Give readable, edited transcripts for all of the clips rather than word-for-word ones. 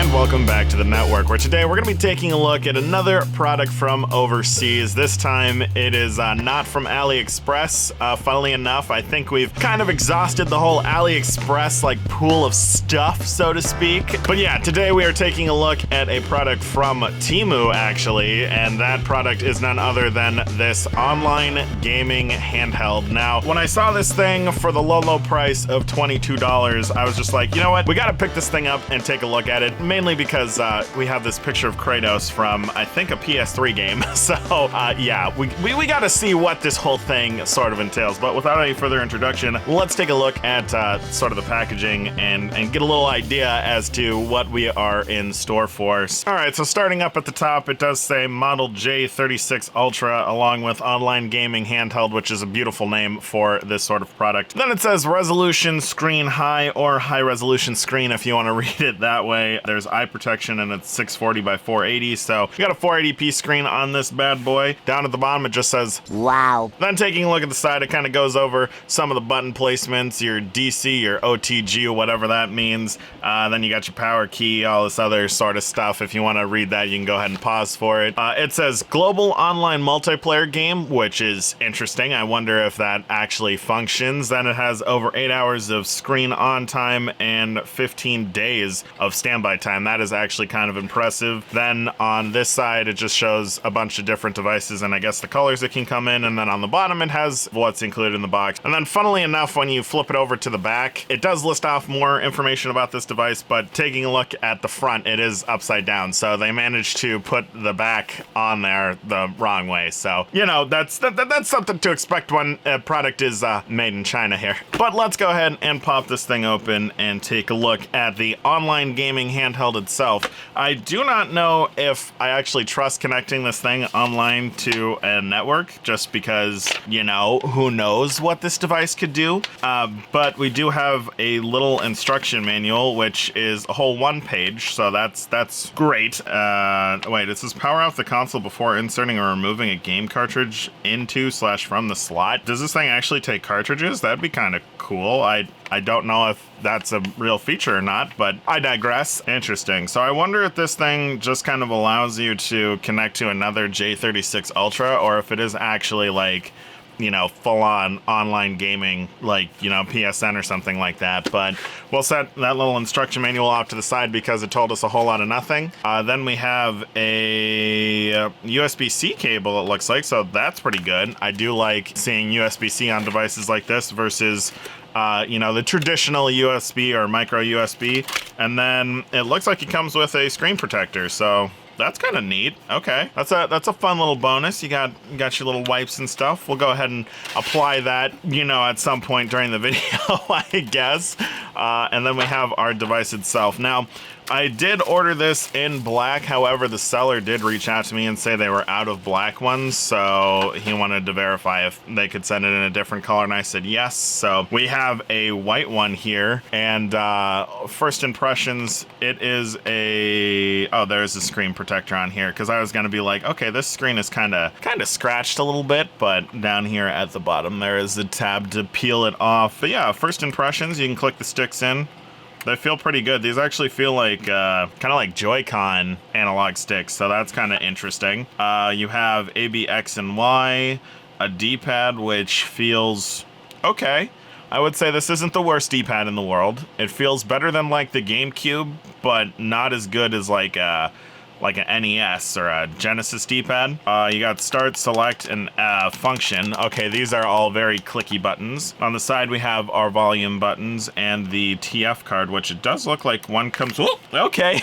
and welcome back to the network, where today we're going to be taking a look at another product from overseas. This time it is not from AliExpress. Funnily enough, I think we've kind of exhausted the whole AliExpress pool of stuff, so to speak. But yeah, today we are taking a look at a product from Temu, actually, and that product is none other than this online gaming handheld. Now, when I saw this thing for the low price of $22, I was just like, you know what, we got to pick this thing up and take a look at it, mainly because we have this picture of Kratos from, I think, a PS3 game. So yeah, we got to see what this whole thing sort of entails. But without any further introduction, let's take a look at sort of the packaging and get a little idea as to what we are in store for. All right, so starting up at the top, it does say Model J36 Ultra, along with Online Gaming Handheld, which is a beautiful name for this sort of product. Then it says Resolution Screen High or High Resolution Screen, if you want to read it that way. There's eye protection, and it's 640 by 480, so you got a 480p screen on this bad boy. Down at the bottom, it just says wow. Then taking a look at the side, it kind of goes over some of the button placements, your DC, your OTG, or whatever that means. Then you got your power key, all this other sort of stuff. If you want to read that, you can go ahead and pause for it. It says Global Online Multiplayer Game, which is interesting. I wonder if that actually functions. Then it has over 8 hours of screen on time and 15 days of standby time. That is actually kind of impressive. Then on this side, it just shows a bunch of different devices and I guess the colors that can come in. And then on the bottom, it has what's included in the box. And then funnily enough, when you flip it over to the back, it does list off more information about this device, but taking a look at the front, it is upside down. So they managed to put the back on there the wrong way. So, you know, that's something to expect when a product is made in China here. But let's go ahead and pop this thing open and take a look at the online gaming handheld itself. I do not know if I actually trust connecting this thing online to a network, just because, you know, who knows what this device could do. But we do have a little instruction manual, which is a whole one page, so that's great. Wait, it says power off the console before inserting or removing a game cartridge into/from the slot. Does this thing actually take cartridges? That'd be kind of cool. I don't know if that's a real feature or not, but I digress. Interesting. So I wonder if this thing just kind of allows you to connect to another J36 Ultra, or if it is actually like, you know, full-on online gaming, like, you know, PSN or something like that. But we'll set that little instruction manual off to the side because it told us a whole lot of nothing. Then we have a USB-C cable, it looks like, so that's pretty good. I do like seeing USB-C on devices like this versus you know, the traditional USB or micro USB. And then it looks like it comes with a screen protector, so that's kind of neat. Okay, that's a fun little bonus. You got your little wipes and stuff. We'll go ahead and apply that, you know, at some point during the video, I guess. And then we have our device itself. Now, I did order this in black. However, the seller did reach out to me and say they were out of black ones, so he wanted to verify if they could send it in a different color, and I said yes. So we have a white one here, and first impressions, it is a... Oh, there's a screen protector on here, because I was going to be like, okay, this screen is kind of scratched a little bit, but down here at the bottom there is a tab to peel it off. But yeah, first impressions, you can click the sticks in. They feel pretty good. These actually feel like kind of like Joy-Con analog sticks, so that's kind of interesting. You have A, B, X, and Y, a D-pad, which feels okay. I would say this isn't the worst D-pad in the world. It feels better than like the GameCube, but not as good as like an NES or a Genesis D-pad. You got start, select, and function. Okay, these are all very clicky buttons. On the side, we have our volume buttons and the TF card, which it does look like one comes... Whoop, okay.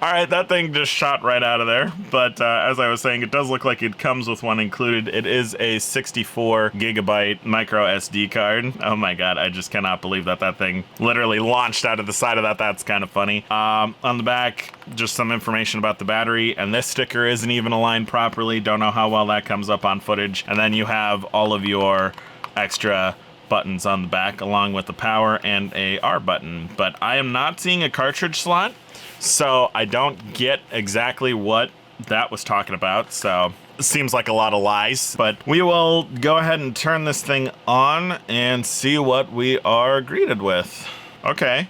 All right, that thing just shot right out of there. But as I was saying, it does look like it comes with one included. It is a 64 gigabyte micro SD card. Oh my God, I just cannot believe that thing literally launched out of the side of that. That's kind of funny. On the back, just some information about the battery, and this sticker isn't even aligned properly. Don't know how well that comes up on footage. And then you have all of your extra buttons on the back, along with the power and a R button. But I am not seeing a cartridge slot, so I don't get exactly what that was talking about. So it seems like a lot of lies, but we will go ahead and turn this thing on and see what we are greeted with. Okay.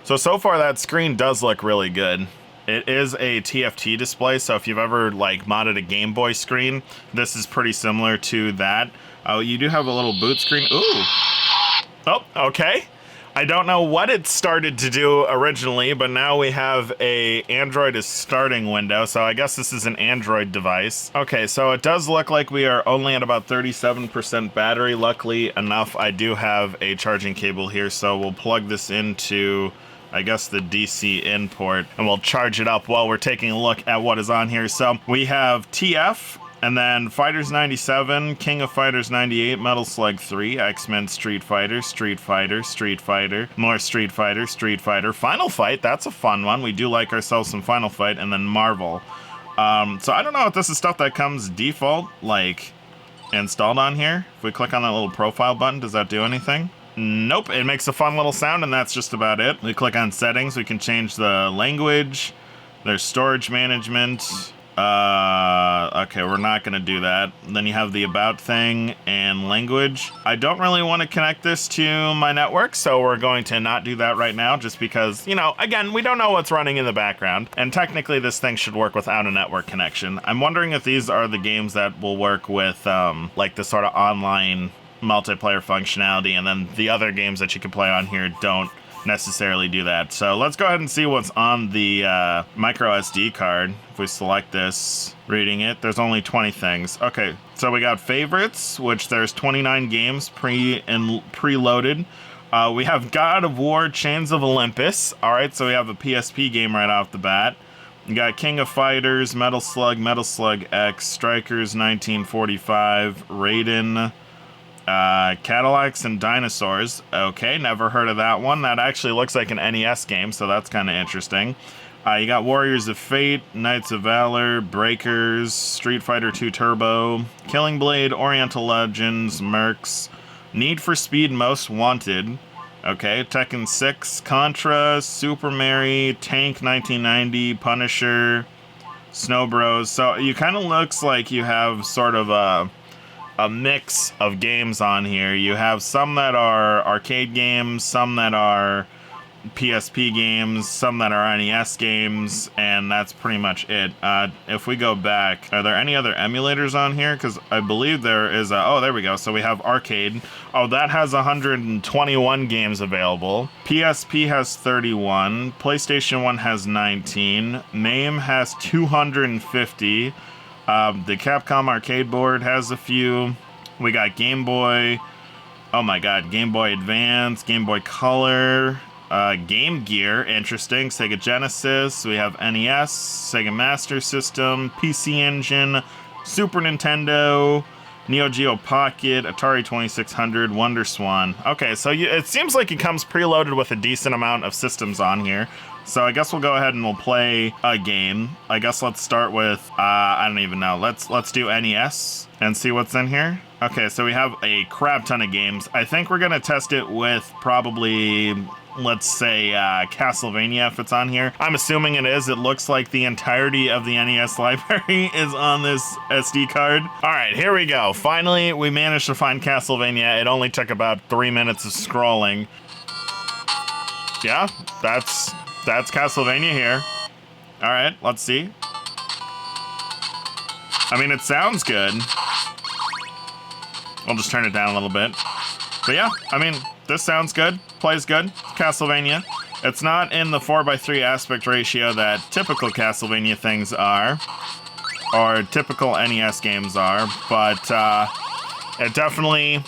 So far that screen does look really good. It is a TFT display, so if you've ever like modded a Game Boy screen, this is pretty similar to that. You do have a little boot screen. Ooh. Oh, okay. I don't know what it started to do originally, but now we have a Android as starting window, so I guess this is an Android device. Okay, so it does look like we are only at about 37% battery. Luckily enough, I do have a charging cable here, so we'll plug this into, I guess, the DC in port, and we'll charge it up while we're taking a look at what is on here. So we have TF, and then Fighters 97, King of Fighters 98, Metal Slug 3, X-Men, Street Fighter, Street Fighter, Street Fighter, more Street Fighter, Street Fighter, Final Fight, that's a fun one. We do like ourselves some Final Fight, and then Marvel. So I don't know if this is stuff that comes default, like, installed on here. If we click on that little profile button, does that do anything? Nope, it makes a fun little sound, and that's just about it. We click on settings, we can change the language. There's storage management. Okay, we're not gonna do that. Then you have the about thing and language. I don't really want to connect this to my network, so we're going to not do that right now, just because, you know, again, we don't know what's running in the background, and technically this thing should work without a network connection. I'm wondering if these are the games that will work with, like the sort of online multiplayer functionality, and then the other games that you can play on here don't necessarily do that. So let's go ahead and see what's on the micro SD card. If we select this, reading it, there's only 20 things. Okay, so we got favorites, which there's 29 games preloaded. We have God of War Chains of Olympus. All right, so we have a PSP game right off the bat. You got King of Fighters, Metal Slug X, Strikers 1945, Raiden, Cadillacs and Dinosaurs. Okay, never heard of that one. That actually looks like an NES game, so that's kind of interesting. You got Warriors of Fate, Knights of Valor, Breakers, Street Fighter 2 Turbo, Killing Blade, Oriental Legends, Mercs, Need for Speed Most Wanted. Okay, Tekken 6, Contra, Super Mary, Tank 1990, Punisher, Snow Bros. So you kind of looks like you have sort of a mix of games on here. You have some that are arcade games, some that are PSP games, some that are NES games, and that's pretty much it. If we go back, are there any other emulators on here? Because I believe there is oh, there we go. So we have arcade. Oh, that has 121 games available. PSP has 31. PlayStation 1 has 19. MAME has 250. The Capcom arcade board has a few. We got Game Boy. Oh my god, Game Boy Advance, Game Boy Color, Game Gear, interesting. Sega Genesis, we have NES, Sega Master System, PC Engine, Super Nintendo, Neo Geo Pocket, Atari 2600, Wonder Swan. Okay, so it seems like it comes preloaded with a decent amount of systems on here. So I guess we'll go ahead and we'll play a game. I guess let's start with, I don't even know. Let's do NES and see what's in here. Okay, so we have a crap ton of games. I think we're gonna test it with probably, let's say, Castlevania if it's on here. I'm assuming it is. It looks like the entirety of the NES library is on this SD card. All right, here we go. Finally, we managed to find Castlevania. It only took about 3 minutes of scrolling. Yeah, that's Castlevania here. All right, let's see. I mean, it sounds good. I'll just turn it down a little bit. But yeah, I mean, this sounds good, plays good. Castlevania. It's not in the 4:3 aspect ratio that typical Castlevania things are, or typical NES games are, but it definitely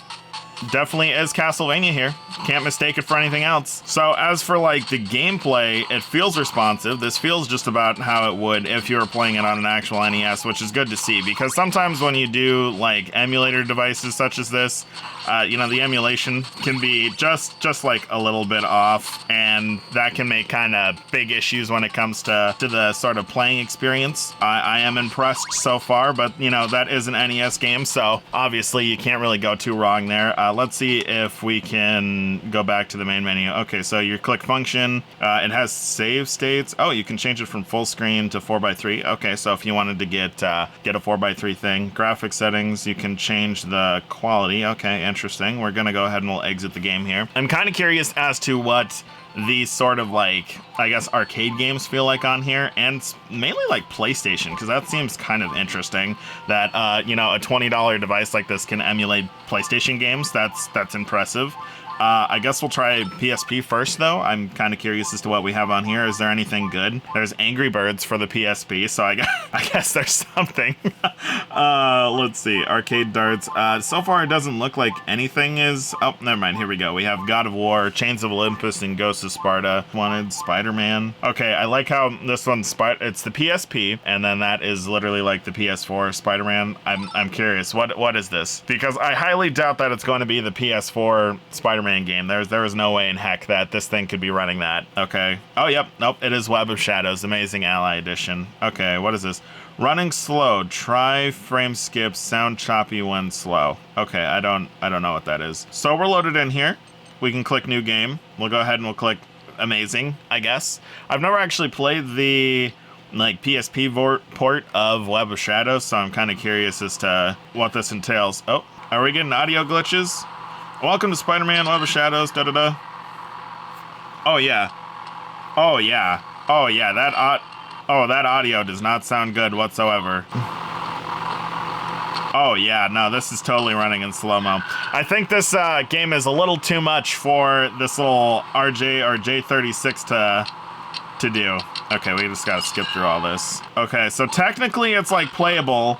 is Castlevania here. Can't mistake it for anything else. So as for like the gameplay, it feels responsive. This feels just about how it would if you were playing it on an actual NES, which is good to see, because sometimes when you do like emulator devices such as this, you know, the emulation can be just like a little bit off, and that can make kind of big issues when it comes to the sort of playing experience. I am impressed so far, but you know, that is an NES game, so obviously you can't really go too wrong there. Let's see if we can go back to the main menu. Okay, so your click function, it has save states. Oh, you can change it from full screen to 4:3. Okay, so if you wanted to get a 4:3 thing. Graphic settings, you can change the quality. Okay, interesting. We're gonna go ahead and we'll exit the game here. I'm kind of curious as to what these sort of like, I guess, arcade games feel like on here, and mainly like PlayStation, because that seems kind of interesting that, you know, a $20 device like this can emulate PlayStation games. That's impressive. I guess we'll try PSP first, though. I'm kind of curious as to what we have on here. Is there anything good? There's Angry Birds for the PSP, so I guess there's something. Let's see. Arcade darts. So far, it doesn't look like anything is... Oh, never mind. Here we go. We have God of War, Chains of Olympus, and Ghosts of Sparta. Wanted Spider-Man. Okay, I like how this one's... It's the PSP, and then that is literally like the PS4 Spider-Man. I'm curious. What is this? Because I highly doubt that it's going to be the PS4 Spider-Man game. There is no way in heck that this thing could be running that. Okay. Oh, yep. Nope. It is Web of Shadows, Amazing Ally Edition. Okay, what is this? Running slow. Try frame skips. Sound choppy when slow. Okay, I don't know what that is. So we're loaded in here. We can click new game. We'll go ahead and we'll click amazing, I guess. I've never actually played the like PSP port of Web of Shadows, so I'm kind of curious as to what this entails. Oh, are we getting audio glitches? Welcome to Spider-Man, Web of Shadows, da-da-da. Oh, yeah. Oh, yeah. Oh, yeah, that audio does not sound good whatsoever. Oh, yeah, no, this is totally running in slow-mo. I think this game is a little too much for this little RJ or J36 to do. Okay, we just gotta skip through all this. Okay, so technically it's, like, playable.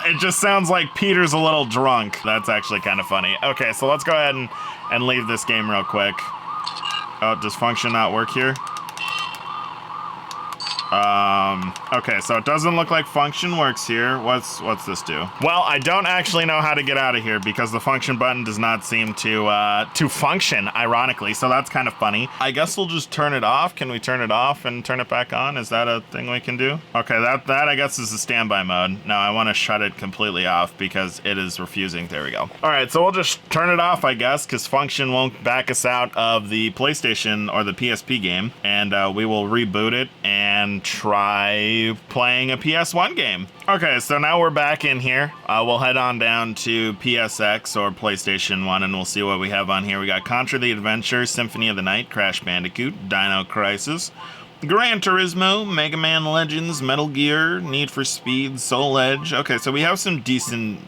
It just sounds like Peter's a little drunk. That's actually kind of funny. Okay, so let's go ahead and leave this game real quick. Oh, does function not work here? Okay, so it doesn't look like function works here. What's this do? Well, I don't actually know how to get out of here because the function button does not seem to function, ironically, so that's kind of funny. I guess we'll just turn it off. Can we turn it off and turn it back on? Is that a thing we can do? Okay, that I guess is the standby mode. Now I want to shut it completely off because it is refusing. There we go. All right, so we'll just turn it off, I guess, because function won't back us out of the PlayStation or the PSP game, and we will reboot it and try playing a PS1 game. Okay, so now we're back in here. We'll head on down to PSX or PlayStation 1 and we'll see what we have on here. We got Contra the Adventure, Symphony of the Night, Crash Bandicoot, Dino Crisis, Gran Turismo, Mega Man Legends, Metal Gear, Need for Speed, Soul Edge. Okay, so we have some decent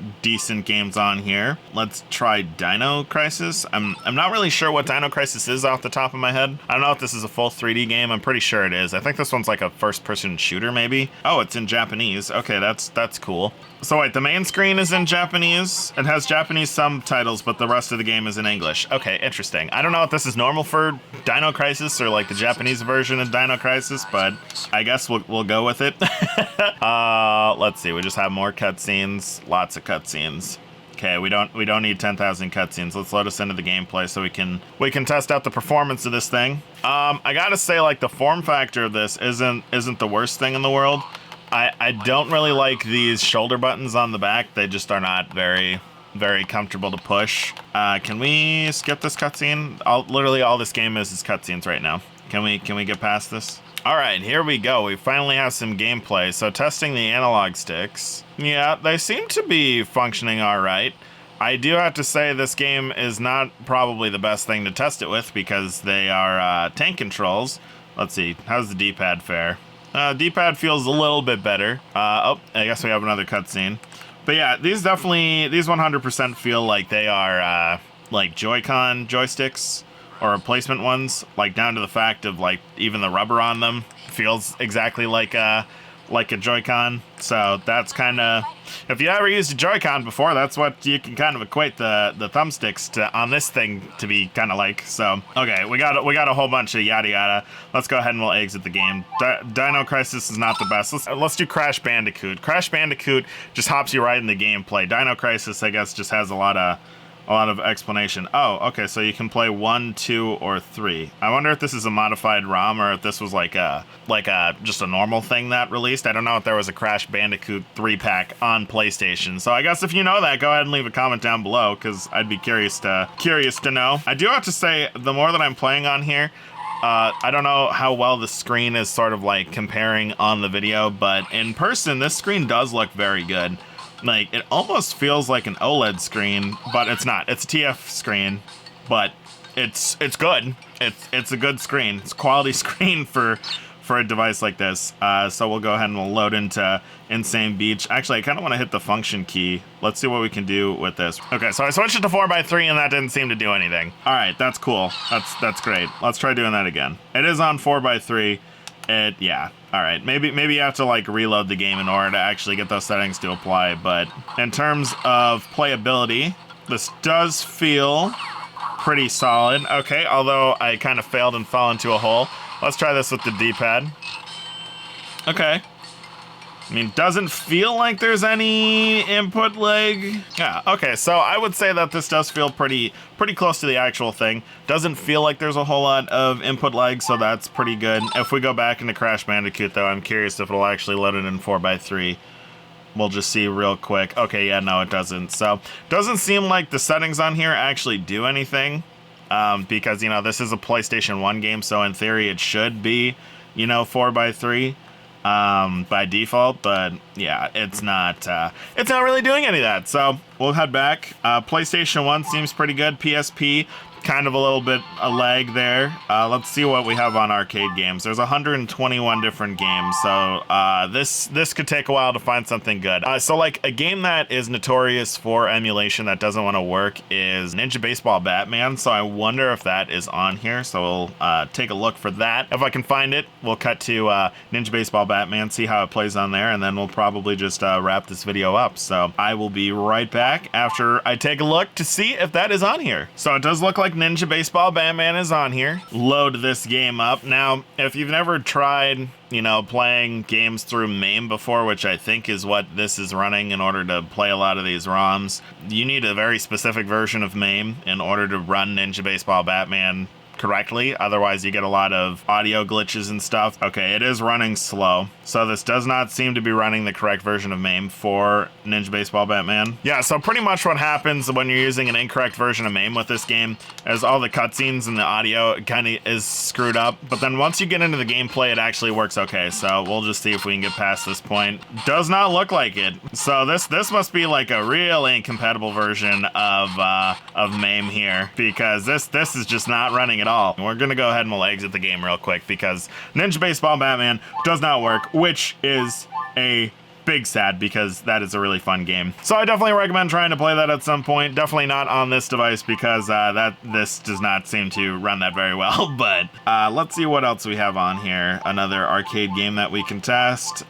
games on here. Let's try Dino Crisis. I'm not really sure what Dino Crisis is off the top of my head. I don't know if this is a full 3D game. I'm pretty sure it is. I think this one's like a first-person shooter, maybe. Oh, it's in Japanese. Okay, that's cool. So wait, the main screen is in Japanese. It has Japanese subtitles, but the rest of the game is in English. Okay, interesting. I don't know if this is normal for Dino Crisis or like the Japanese version of Dino Crisis, but I guess we'll go with it. Let's see. We just have more cutscenes. Lots of cutscenes. Okay, we don't need 10,000 cutscenes. Let's load us into the gameplay so we can test out the performance of this thing. I gotta say, like, the form factor of this isn't the worst thing in the world. I don't really like these shoulder buttons on the back. They just are not very comfortable to push. Can we skip this cutscene? Literally all this game is cutscenes right now. Can we get past this? All right, here we go. We finally have some gameplay. So testing the analog sticks. Yeah, they seem to be functioning all right. I do have to say this game is not probably the best thing to test it with because they are tank controls. Let's see, how's the D-pad fare? D-pad feels a little bit better. Oh, I guess we have another cutscene. But yeah, these 100% feel like they are like Joy-Con joysticks or replacement ones, like down to the fact of like even the rubber on them feels exactly like a Joy-Con. So that's kind of, if you ever used a Joy-Con before, that's what you can kind of equate the thumbsticks to on this thing to be kind of like. So okay, we got a whole bunch of yada yada. Let's go ahead and we'll exit the game. Dino Crisis is not the best. Let's do Crash Bandicoot. Crash Bandicoot just hops you right in the gameplay. Dino Crisis, I guess, just has a lot of explanation. Oh, okay, so you can play 1, 2, or 3. I wonder if this is a modified ROM or if this was like a just a normal thing that released. I don't know if there was a Crash Bandicoot 3-pack on PlayStation. So I guess if you know that, go ahead and leave a comment down below because I'd be curious to know. I do have to say, the more that I'm playing on here, I don't know how well the screen is sort of like comparing on the video, but in person, this screen does look very good. Like, it almost feels like an OLED screen, but it's not. It's a TF screen, but it's good. It's a good screen. It's a quality screen for a device like this. So we'll go ahead and we'll load into Insane Beach. Actually, I kind of want to hit the function key. Let's see what we can do with this. Okay, so I switched it to 4x3 and that didn't seem to do anything. All right, that's cool. That's great. Let's try doing that again. It is on 4x3. Yeah. All right, maybe you have to like reload the game in order to actually get those settings to apply. But in terms of playability, this does feel pretty solid. Okay, although I kind of failed and fell into a hole. Let's try this with the D-pad. Okay. I mean, doesn't feel like there's any input lag. Yeah, okay, so I would say that this does feel pretty close to the actual thing. Doesn't feel like there's a whole lot of input lag, so that's pretty good. If we go back into Crash Bandicoot, though, I'm curious if it'll actually load it in 4x3. We'll just see real quick. Okay, yeah, no, it doesn't. So, doesn't seem like the settings on here actually do anything. Because, you know, this is a PlayStation 1 game, so in theory it should be, you know, 4x3 by default, but yeah, it's not really doing any of that. So we'll head back. PlayStation 1 seems pretty good. PSP, kind of a little bit a lag there. Let's see what we have on arcade games. There's 121 different games, so this could take a while to find something good. So like a game that is notorious for emulation that doesn't want to work is Ninja Baseball Batman, so I wonder if that is on here, so we'll take a look for that. If I can find it, we'll cut to Ninja Baseball Batman, see how it plays on there, and then we'll probably just wrap this video up. So I will be right back after I take a look to see if that is on here. So it does look like Ninja Baseball Batman is on here. Load this game up. Now, if you've never tried, you know, playing games through MAME before, which I think is what this is running in order to play a lot of these ROMs, you need a very specific version of MAME in order to run Ninja Baseball Batman correctly. Otherwise, you get a lot of audio glitches and stuff. Okay, it is running slow. So this does not seem to be running the correct version of MAME for Ninja Baseball Batman. Yeah, so pretty much what happens when you're using an incorrect version of MAME with this game is all the cutscenes and the audio kind of is screwed up. But then once you get into the gameplay, it actually works okay. So we'll just see if we can get past this point. Does not look like it. So this must be like a really incompatible version of MAME here, because this is just not running at all. We're gonna go ahead and we'll exit the game real quick because Ninja Baseball Batman does not work, which is a big sad because that is a really fun game. So I definitely recommend trying to play that at some point. Definitely not on this device because this does not seem to run that very well. But let's see what else we have on here. Another arcade game that we can test.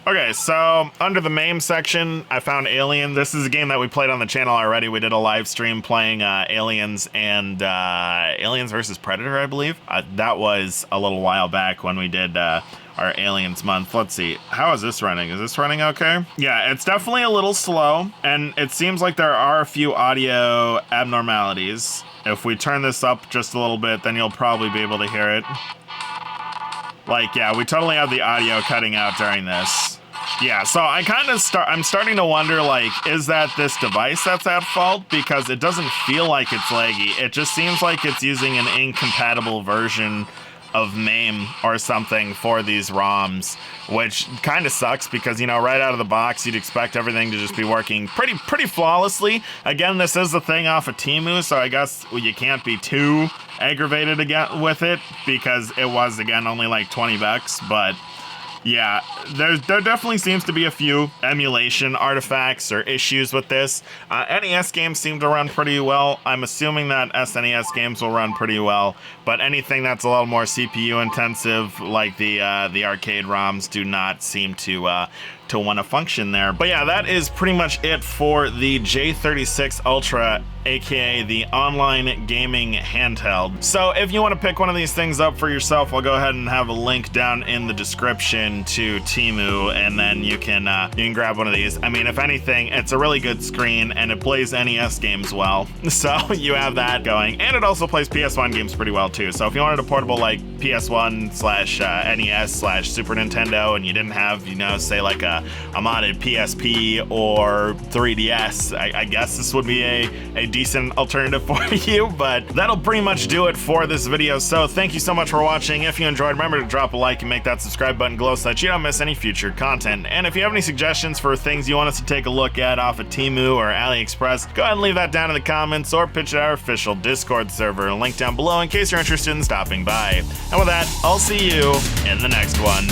Okay, so under the MAME section, I found Alien. This is a game that we played on the channel already. We did a live stream playing Aliens and Aliens versus Predator, I believe. That was a little while back when we did our Aliens month. Let's see. How is this running? Is this running okay? Yeah, it's definitely a little slow, and it seems like there are a few audio abnormalities. If we turn this up just a little bit, then you'll probably be able to hear it. Like, yeah, we totally have the audio cutting out during this. Yeah, so I'm starting to wonder, like, is that this device that's at fault? Because it doesn't feel like it's laggy. It just seems like it's using an incompatible version of MAME or something for these ROMs, which kind of sucks because, you know, right out of the box, you'd expect everything to just be working pretty flawlessly. Again, this is a thing off of Temu, so I guess you can't be too aggravated again with it because it was, again, only like 20 bucks, but yeah, there definitely seems to be a few emulation artifacts or issues with this. NES games seem to run pretty well. I'm assuming that SNES games will run pretty well, but anything that's a little more CPU intensive, like the arcade ROMs, do not seem to want to function there. But yeah, that is pretty much it for the J36 Ultra, aka the online gaming handheld. So if you want to pick one of these things up for yourself, I'll go ahead and have a link down in the description to Temu, and then you can grab one of these. I mean, if anything, it's a really good screen and it plays NES games well, so you have that going, and it also plays PS1 games pretty well too. So if you wanted a portable like PS1 / NES / Super Nintendo, and you didn't have, you know, say like a a modded PSP or 3DS, I guess this would be a decent alternative for you, but that'll pretty much do it for this video. So thank you so much for watching. If you enjoyed, remember to drop a like and make that subscribe button glow so that you don't miss any future content. And if you have any suggestions for things you want us to take a look at off of Temu or AliExpress, go ahead and leave that down in the comments or pitch at our official Discord server, link down below in case you're interested in stopping by. And with that, I'll see you in the next one.